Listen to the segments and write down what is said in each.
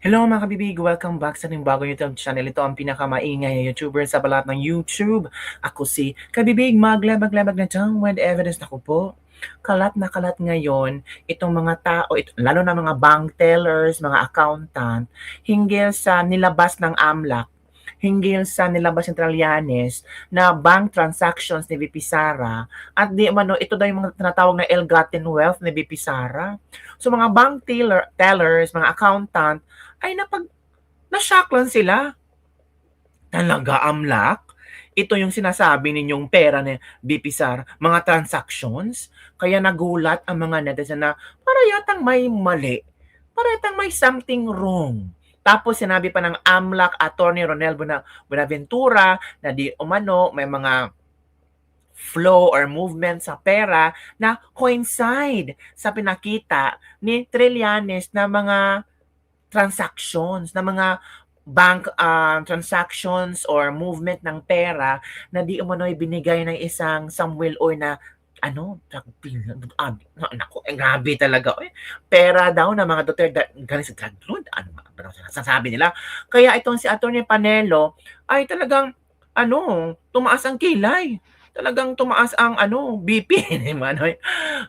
Hello mga kabibig! Welcome back sa ating bagong YouTube channel. Ito ang pinakamaingay na YouTuber sa balat ng YouTube. Ako si Kabibig, maglabag-labag na dyan with evidence. Ako po, kalat na kalat ngayon itong mga tao, lalo na mga bank tellers, mga accountant, hinggil sa nilabas ng AMLAC, hinggil sa nilabas ng Trillanes na bank transactions ni VP Sara at di umano ito daw yung mga tinatawag na ill-gotten wealth ni VP Sara. So mga bank tellers, mga accountant ay na-shock lang sila. Talaga AMLAC? Ito yung sinasabi ninyong pera ni VP Sara, mga transactions. Kaya nagulat ang mga netizen na para yatang may mali. Para yatang may something wrong. Tapos sinabi pa ng AMLAC Attorney Ronel Buenaventura na di umano may mga flow or movement sa pera na coincide sa pinakita ni Trillanes na mga transactions, na mga bank transactions or movement ng pera na di umano'y binigay ng isang Samuel Oy na naku, grabe talaga. Pera daw ng mga Duterte, galing sa drug lord, sasabi nila. Kaya itong si Atty. Panelo ay talagang, tumaas ang kilay. Talagang tumaas ang, BP.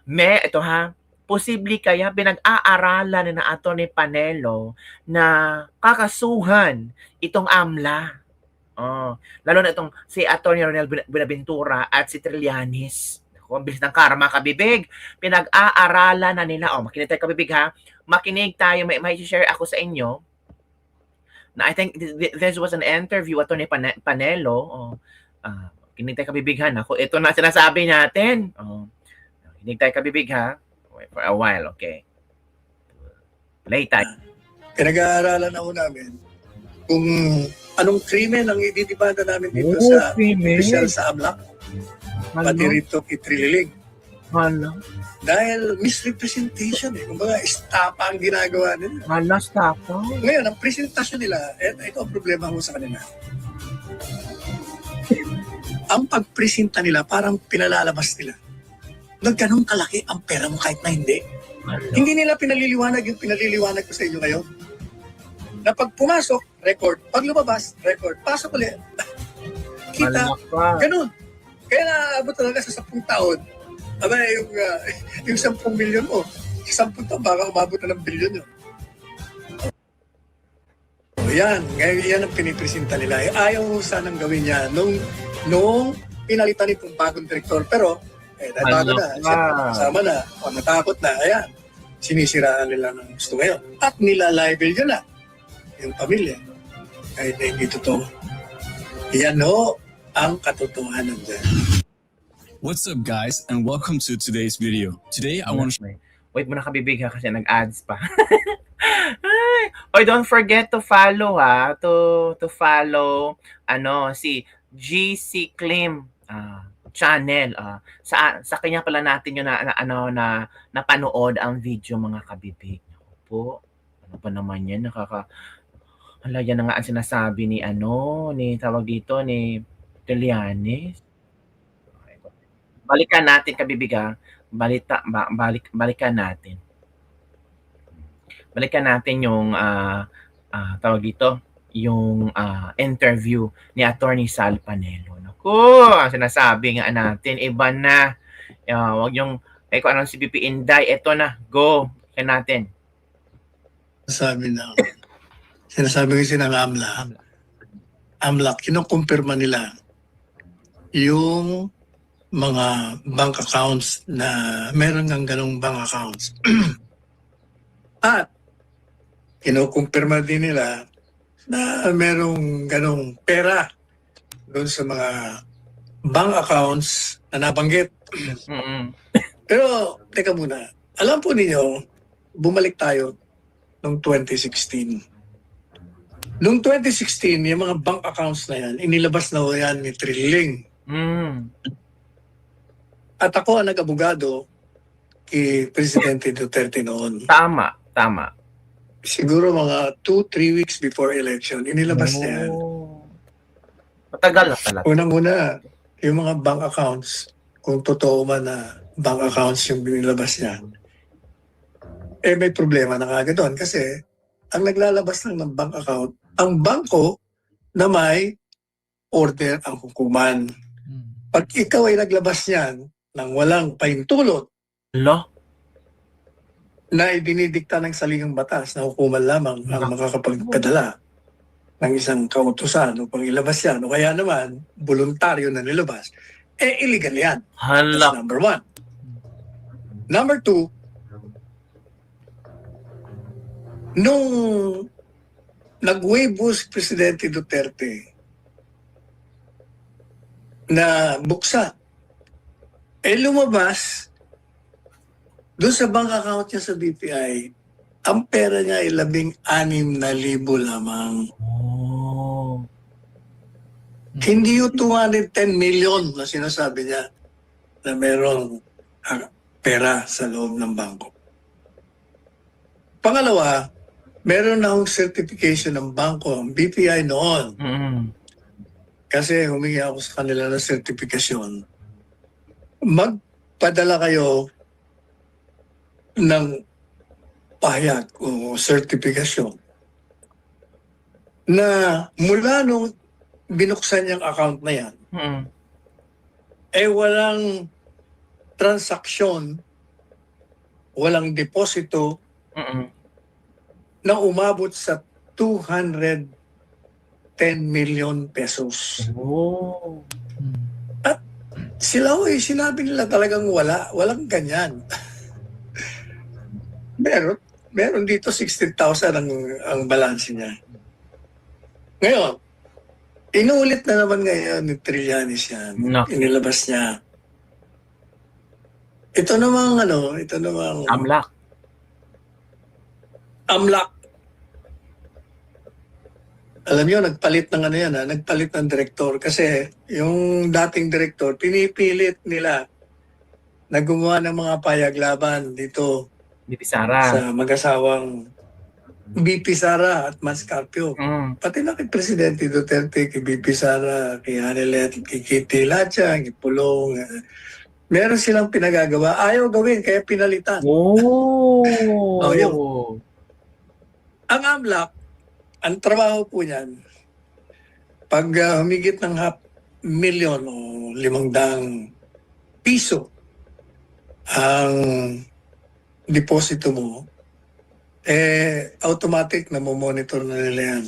Ito ha, posible kaya pinag-aaralan na Atty. Panelo na kakasuhan itong AMLA. Lalo na itong si Atty. Ronel Buenaventura at si Trillanes. Ang bilis ng karma, kabibig. Pinag-aaralan na nila. Makinig tayo, kabibig ha. Makinig tayo. May share ako sa inyo. Na I think this was an interview Atty. Panelo. Makinig tayo, kabibig ha. Ito na sinasabi natin. Makinig tayo, kabibig ha. Wait for a while, okay. Play time. Pinag-aaralan ako namin kung anong krimen ang ididibanda namin dito sa official sa AMLAC. Pati rito kay Trililing. Dahil misrepresentation Kumbaga, estapa ang ginagawa nila. Estapa? Ngayon, ang presentasyon nila, ito ang problema ko sa kanila. Ang pagpresenta nila, parang pinalalabas nila. Ganun kalaki ang pera mo kahit na hindi. Hindi nila pinaliliwanag yung pinaliliwanag ko sa inyo ngayon. Na pag pumasok, record. Pag lumabas, record. Pasok ulit. Kita. Ganun. Kaya naabot talaga sa 10 taon. Aba, yung 10 milyon mo, sa 10 taon, baka umabot na ng bilyon yun. Yan. Ngayon, yan ang pinipresenta nila. Ayaw sanang gawin niya nung pinalitan itong bagong direktor. Pero, dahil bago na, kasama na, natakot na, ayan, sinisiraan nila ng gusto ngayon. At nila-libel yun na, yung pamilya. Kahit na hindi totoo. Yan ang katotohanan dyan. What's up guys and welcome to today's video. Today I want to... Wait muna kabibig ha kasi nag-ads pa. Don't forget to follow ha. To follow si GC Klim channel. Sa kanya pala natin yung na napanood ang video mga kabibig. Ako po. Ano pa naman yan? Yan na nga ang sinasabi ni tawag dito ni Trillanes. Balikan natin kabibiga. Balikan natin. Balikan natin yung tawag dito, yung interview ni Attorney Sal Panelo. Naku, ang sinasabi nga natin, iba na. Wag yung, kung anong si BP Inday, eto na, go. Kaya natin. Sinasabi kasi ng AMLAC, kinukumpirma nila yung mga bank accounts na meron ng ganong bank accounts. At kinukumpirma din nila na merong ganong pera doon sa mga bank accounts na nabanggit. Pero, teka muna. Alam po ninyo, bumalik tayo noong 2016. Noong 2016, yung mga bank accounts na yan, inilabas na yan ni Trillanes. At ako ang nag-abogado kay Presidente Duterte noon. Tama. Siguro mga 2-3 weeks before election, inilabas na yan. Matagal na talaga. Unang-una, yung mga bank accounts, kung totoo man na bank accounts yung binilabas niya, may problema na kagad doon kasi ang naglalabas lang ng bank account, ang bangko na may order ang hukuman. Pag ikaw ay naglabas niyan ng walang pahintulot Lo? na idinidikta ng saligang batas na hukuman lamang ang makakapagpadala ng isang kautusan upang ilabas yan, o kaya naman, voluntaryo na nilabas, illegal yan. That's Hala. number one. Number two, nung nag-waive si Presidente Duterte na buksan, lumabas doon sa bank account niya sa BPI, ang pera niya ay 16,000 lamang. Oh. Hindi yung 210 million na sinasabi niya na merong pera sa loob ng bangko. Pangalawa, meron na akong certification ng bangko, ang BPI noon. Kasi humingi ako sa kanila ng certification. Magpadala kayo ng pahayag o certification na mula nung binuksan niyang account na yan, walang transaksyon, walang deposito na umabot sa 210 million pesos. Oh. At sila sinabi nila talagang walang ganyan. Meron dito 16,000 ang balance niya. Ngayon, inuulit na naman ngayon ni Trillanes yan. No. Inilabas niya. Ito namang Amlak. AMLAC. Alam niyo, nagpalit ng nagpalit ng direktor kasi yung dating direktor, pinipilit nila na gumawa ng mga payag-laban dito Di Sara. sa mag-asawang BP Sara at Mascarpio. Pati na kay Presidente Duterte, kay BP Sara, kay Hanelet, kay Kitty Lacha, kay Pulong. Meron silang pinagagawa. Ayaw gawin, kaya pinalitan. Oh. Yun. Ang AMLAC, ang trabaho po niyan, pag humigit ng 500,000 o 500 piso ang deposito mo, automatic na monitor na nila yan.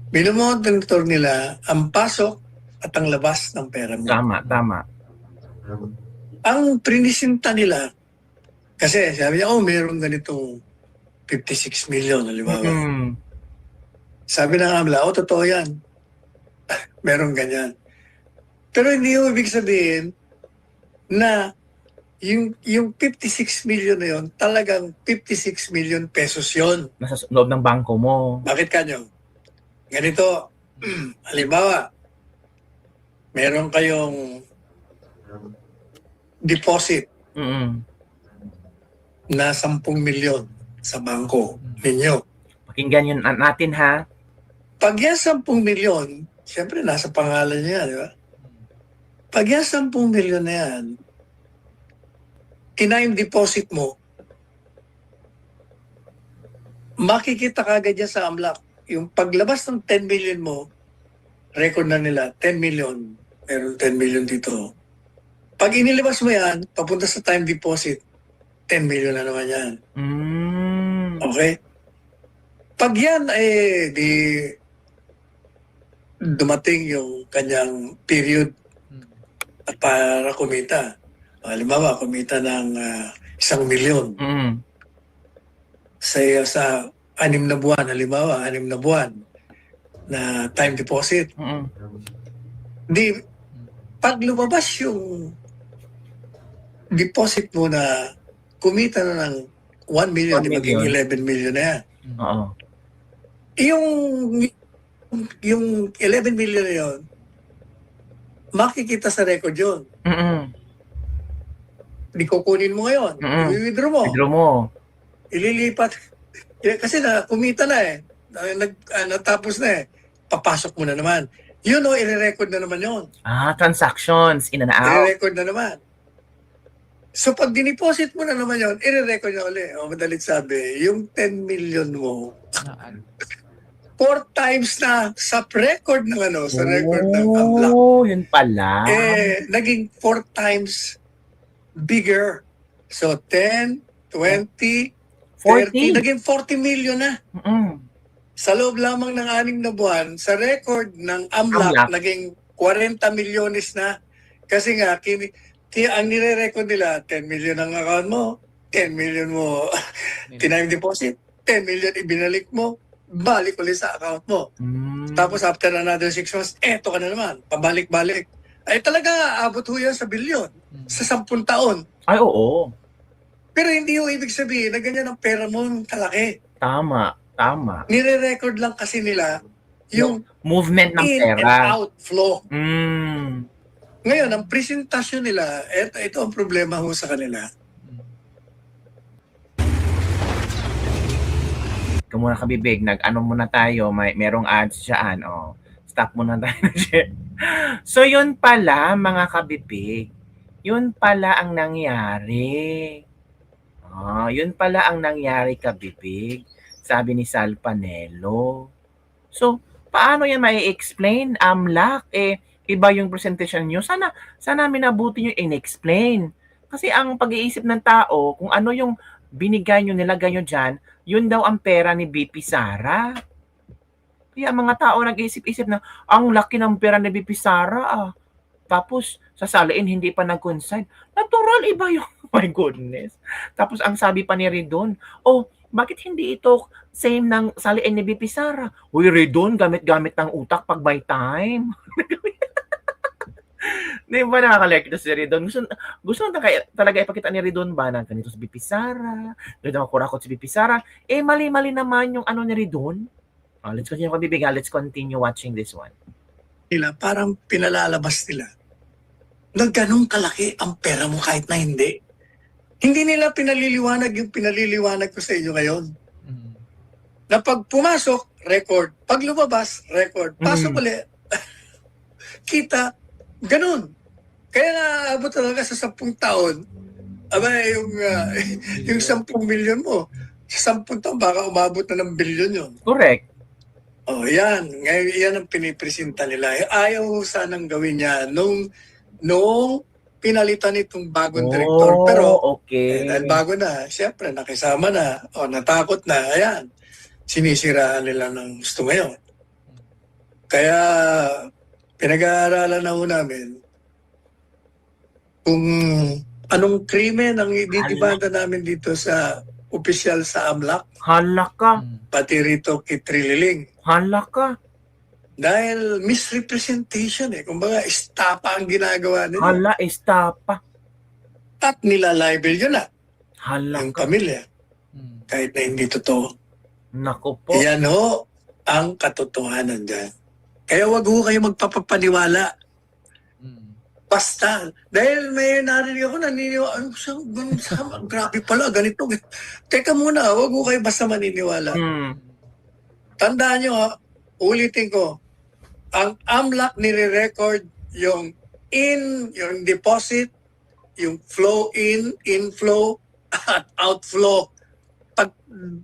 Minomonitor nila ang pasok at ang labas ng pera mo. Tama. Ang prinisinta nila, kasi sabi niya, meron ganitong 56 million, halimbawa. Sabi ng AMLA, totoo yan. Meron ganyan. Pero hindi yung ibig sabihin na yung 56 million na yun, talagang 56 million pesos yun. Nasa loob ng bangko mo. Bakit kanyo? Ganito, halimbawa, meron kayong deposit na 10 milyon sa bangko ninyo. Pakinggan yun natin, ha? Pag yan 10 milyon, siyempre nasa pangalan niya, di ba? Pag yan 10 milyon na yan, time deposit mo, makikita kagad yan sa AMLAC. Yung paglabas ng 10 million mo, record na nila, 10 million. Meron 10 million dito. Pag inilabas mo yan, papunta sa time deposit, 10 million na naman yan. Okay? Pag yan, di dumating yung kanyang period para kumita. Halimbawa, kumita ng 1 milyon. Sa 6 na buwan, halimbawa, 6 na buwan na time deposit. Di, pag lumabas yung deposit mo na kumita na ng 1 million, 1 di maging million. 11 million na yan. Oo. Yung 11 million na yun, makikita sa record yun. Di kukunin mo ngayon. I-withdraw mo. Withdraw mo. Ililipat. Kasi kumita na natapos na papasok mo na naman. Yun i-record na naman yun. Transactions, in and out. I-record na naman. So pag diniposit mo na naman yun, i-record na ulit. Madalit sabi, yung 10 million mo, 4 times na sa record ng sa record ng AMLAC. Oh, yun pala. Naging 4 times bigger. So 10, 20, 30, 40. naging 40 million na. Sa loob lamang ng 6 na buwan, sa record ng AMLAC, naging 40 milyones na. Kasi nga, ang nire-record nila, 10 million ang account mo, 10 million mo tinime deposit, 10 million ibinalik mo, balik ulit sa account mo. Tapos after another 6 months, eto ka na naman, pabalik-balik. Ay talaga, abot ho yan sa bilyon, sa 10 taon. Ay, oo. Pero hindi ho ibig sabihin na ganyan ang pera mo kalaki. Tama. Nire-record lang kasi nila yung movement ng in pera. and outflow. Ngayon, ang presentasyon nila, ito ang problema ho sa kanila. Kung muna kabibig, nag-ano muna tayo, merong ads dyan. Stop muna tayo. So, yun pala, mga kabibig. Yun pala ang nangyari. Yun pala ang nangyari, kabibig. Sabi ni Sal Panelo. So, paano yan mai-explain? AMLAC, iba yung presentation nyo. Sana minabuti nyo in-explain. Kasi ang pag-iisip ng tao, kung ano yung binigay nyo, nilagay nyo dyan, yun daw ang pera ni BP Sara. Kaya mga tao nag-iisip-isip na, ang laki ng pera ni BP Sara. Tapos, sasaliin, hindi pa nag-consign. Natural, iba yung, oh my goodness. Tapos, ang sabi pa ni Ridon, bakit hindi ito same ng saliin ni BP Sara? Uy, Ridon, gamit-gamit ng utak pag by time. Di ba nakakalekto si Ridon? Gusto talaga ipakita ni Ridon ba na ganito si BP Sara? Ganito makurakot si BP Sara? Mali-mali naman yung ano ni Ridon. Let's continue watching this one. Parang pinalalabas nila na ganun kalaki ang pera mo kahit na hindi. Hindi nila pinaliliwanag yung pinaliliwanag ko sa inyo ngayon. Na pag pumasok, record. Pag lumabas, record. Pasok ulit. Kita, ganun. Kaya naabot talaga sa 10 taon, yung 10 milyon mo, sa 10 taon, baka umabot na ng bilyon yun. Correct. Yan. Ngayon, yan ang pinipresenta nila. Ayaw sanang gawin niya nung pinalitan itong bagong direktor. Pero, okay. Dahil bago na, siyempre, nakisama na, natakot na, ayan, sinisiraan nila ng gusto ngayon. Kaya, pinag-aaralan na ho namin kung anong krimen ang ididibanda namin dito sa opisyal sa AMLAC. Hala ka. Pati rito kay Trililing. Hala ka. Dahil misrepresentation kumbaga, estapa ang ginagawa nila. Hala, estapa. At nilalibel yun na. Hala Yung ka. pamilya. Kahit na hindi totoo. Naku po. Yan ho ang katotohanan dyan. Kaya wag ho kayo magpapapaniwala. Basta. Dahil may narinig ako, naniniwala. Grabe pala, ganito. Teka muna, wag ho kayo basta maniniwala. Tandaan nyo ulitin ko, ang AMLAC nire-record yung yung deposit, yung flow inflow, at outflow. Pag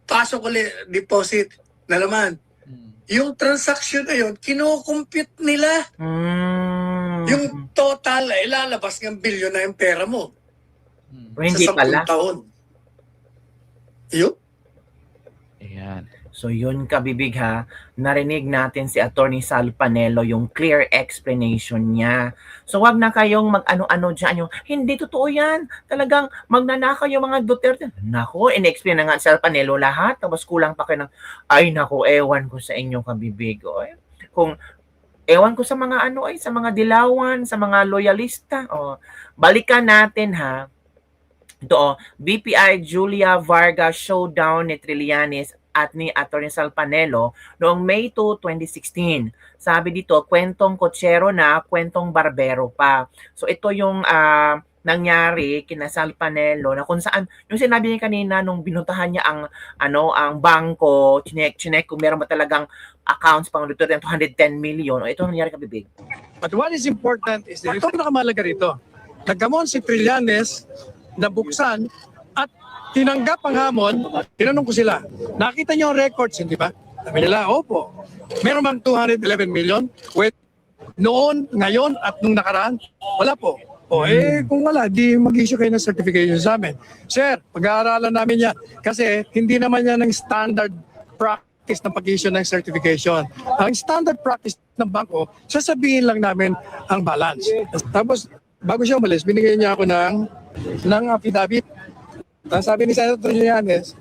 pasok ulit, deposit na naman. Yung transaction na yun, kinocompute nila. Yung total, ilalabas ng bilyon na yung pera mo. Hindi sa 10 pala. taon. Yun. Ayan. So yun kabibig ha, narinig natin si Attorney Sal Panelo yung clear explanation niya. So wag na kayong mag-ano-ano dyan yung, hindi totoo yan, talagang magnanakaw yung mga Duterte. Nako, in-explain na nga Sal Panelo lahat, tapos kulang pa kayo ng, ay nako, ewan ko sa inyo kabibig. Kung ewan ko sa mga sa mga dilawan, sa mga loyalista. Balikan natin ha. Ito BPI Julia Vargas showdown ni Trillanes at ni Atty. Sal Panelo noong May 2, 2016. Sabi dito, kwentong kotsero na, kwentong barbero pa. So ito yung nangyari kina Sal Panelo na kung saan, yung sinabi niya kanina nung binutahan niya ang bangko, chinek kung meron ba talagang accounts pang dito 210 million. Ito nangyari kabibig. But what is important is ito pinakamahalaga rito. Nagkamon si Trillanes na buksan at tinanggap ang hamon, tinanong ko sila, nakita niyo ang records, hindi ba? Sabi nila, opo. Meron bang 211 million? Wait, noon, ngayon, at nung nakaraan? Wala po. Kung wala, di mag-issue kayo ng certification sa amin. Sir, pag-aaralan namin yan. Kasi hindi naman yan ng standard practice ng pag-issue ng certification. Ang standard practice ng bangko, sasabihin lang namin ang balance. Tapos, bago siya umalis, binigyan niya ako ng affidavit. Tapos sabi ni Senator Trillanes,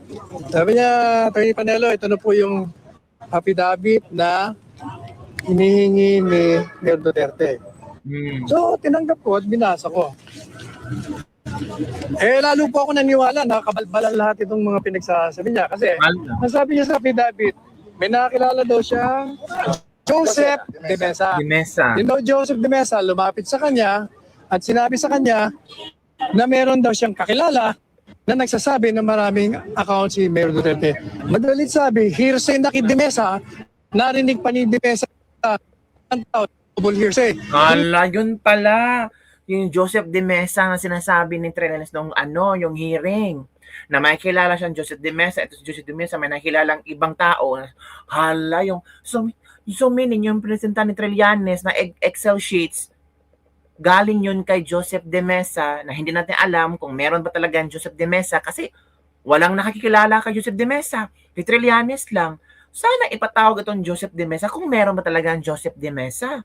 sabi niya, Atty. Panelo, ito na po yung affidavit na hinihingi ni Mayor Duterte. So, tinanggap ko at binasa ko. Lalo po ako naniwala, nakabalbalan lahat itong mga pinagsasabi niya. Kasi, nasabi niya sa affidavit, may nakakilala daw siya, Joseph de Mesa. You know, Joseph de Mesa, lumapit sa kanya at sinabi sa kanya na meron daw siyang kakilala na nagsasabi na maraming account si Mayor Duterte. Madalit sabi, hearsay na kay de Mesa, narinig pa ni de Mesa ang tao, double hearsay. Ala, yun pala. Yung Joseph de Mesa na sinasabi ni Trillanes nung yung hearing. Na may kilala siyang Joseph de Mesa. Ito si Joseph de Mesa, may nakilalang ibang tao. Hala, so meaning yung presenta ni Trillanes na Excel sheets, galing yun kay Joseph de Mesa na hindi natin alam kung meron ba talaga yung Joseph de Mesa kasi walang nakikilala kay Joseph de Mesa. Kay Trillanes lang. Sana ipatawag itong Joseph de Mesa kung meron ba talaga yung Joseph de Mesa.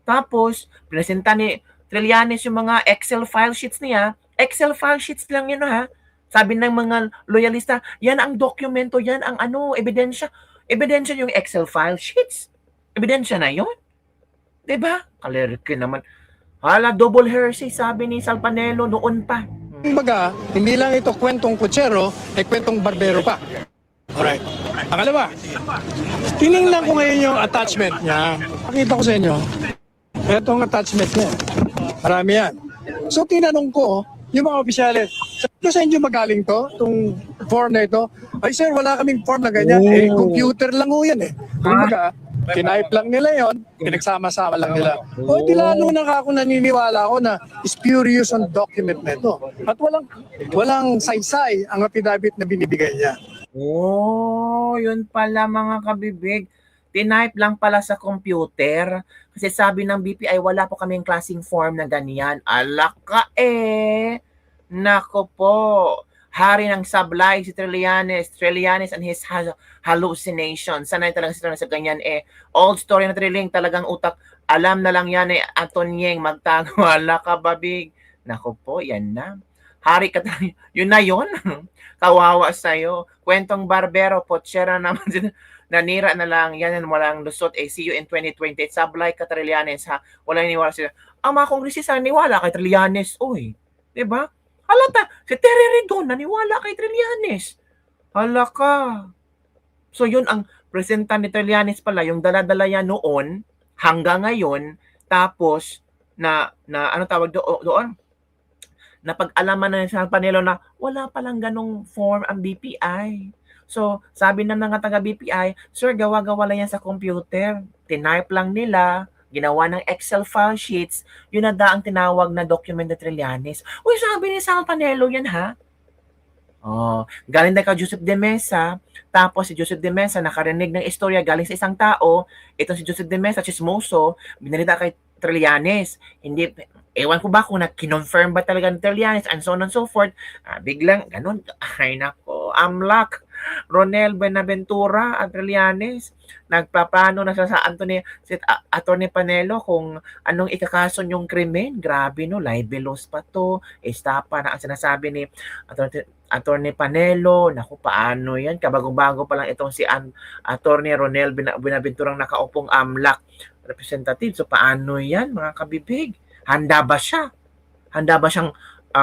Tapos, presenta ni Trillanes yung mga Excel file sheets niya. Excel file sheets lang yun ha. Sabi ng mga loyalista, yan ang dokumento, yan ang ebidensya. Ebidensya yung Excel file sheets. Ebidensya na yun. Diba? Kaliriki naman. Hala, double hearsay, sabi ni Sal Panelo noon pa. Kumbaga, hindi lang ito kwentong kutsero, ay kwentong barbero pa. Alright. Pangalawa, tinignan ko ngayon yung attachment niya. Pakita ko sa inyo. Itong attachment niya. Marami yan. So, tinanong ko, yung mga opisyalis, sa inyo magaling to? Itong form na ito? Ay sir, wala kaming form na ganyan. Computer lang ho yan eh. Kumbaga, kinipe lang nila yon, pinagsama-sama lang nila. Di lalo na ako naniniwala ako na spurious ang document na ito. At walang saysay ang affidavit na binibigay niya. Yun pala mga kabibig. Tinipe lang pala sa computer. Kasi sabi ng BPI, wala po kaming klaseng form na ganyan. Alaka Nako po. Hari ng sablay si Trillanes and his hallucination. Sanay talaga si Trillanes sa ganyan Old story na Trilling, talagang utak. Alam na lang yan Antonyeng magtago. Alaka babig. Nako po, yan na. Hari ka tayo. Yun na yun. Kawawa sa'yo. Kwentong barbero, potsera naman. Nanira na lang, yan walang lusot. See you in 2028. Sablay ka Trillanes ha. Walang iniwala sila. Ang mga kongresista naniwala kay Trillanes. Uy, diba? Halata, si Terry Ridon naniwala kay Trillanes. Halaka. So yun ang presenta ni Trillanes pala, yung dala-dala yan noon hanggang ngayon, tapos na ano tawag doon? Napag-alaman na sa panelo na wala palang ganong form ang BPI. So, sabi ng mga taga-BPI, sir, gawa-gawa lang yan sa computer. Tinipe lang nila, ginawa ng Excel file sheets, yun na ang tinawag na document na Trillanes. Uy, sabi ni Sal Panelo yan ha? Galing na ka Joseph de Mesa, tapos si Joseph de Mesa nakarinig ng istorya galing sa isang tao, ito si Joseph de Mesa, chismoso, binalita kay Trillanes. Hindi, ewan ko ba kung na-confirm ba talaga ni Trillanes and so on and so forth. Biglang, ganun, ay nako, amlak. Ronel Buenaventura at Trillanes nagpaplano na sa Atty. Panelo kung anong ikakaso yung krimen. Grabe no, libelous pa to, estapa na ang sinasabi ni Atty. Panelo. Naku, paano yan? Kabago-bago pa lang itong si Atty. Ronel Buenaventura nakaupong AMLAC representative. So paano yan mga kabibig? Handa ba siya? Handa ba siyang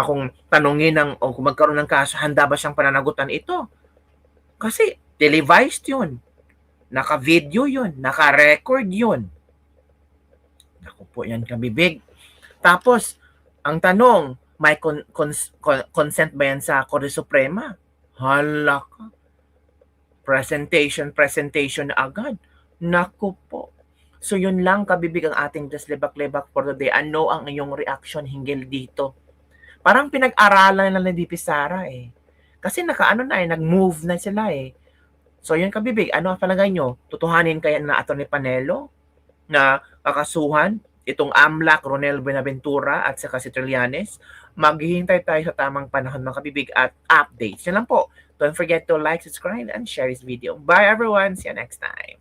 kung tanungin kung magkaroon ng kaso, handa ba siyang pananagutan ito? Kasi televised yun. Naka-video yun. Naka-record yun. Naku po yan kabibig. Tapos, ang tanong, may consent ba yan sa Korte Suprema? Hala ka. Presentation na agad. Naku po. So yun lang kabibig ang ating Just Lebak-Lebak for today. Ano ang iyong reaction hinggil dito? Parang pinag-aralan lang ni DP Sara Kasi nakaano na nag-move na sila eh. So yun kabibig, ano ang palagay nyo? Tutuhanin kaya na Atty. Panelo na kakasuhan itong AMLAC, Ronel Buenaventura at saka si Trillanes? Maghihintay tayo sa tamang panahon mga kabibig at updates. Yan lang po. Don't forget to like, subscribe, and share this video. Bye everyone! See you next time!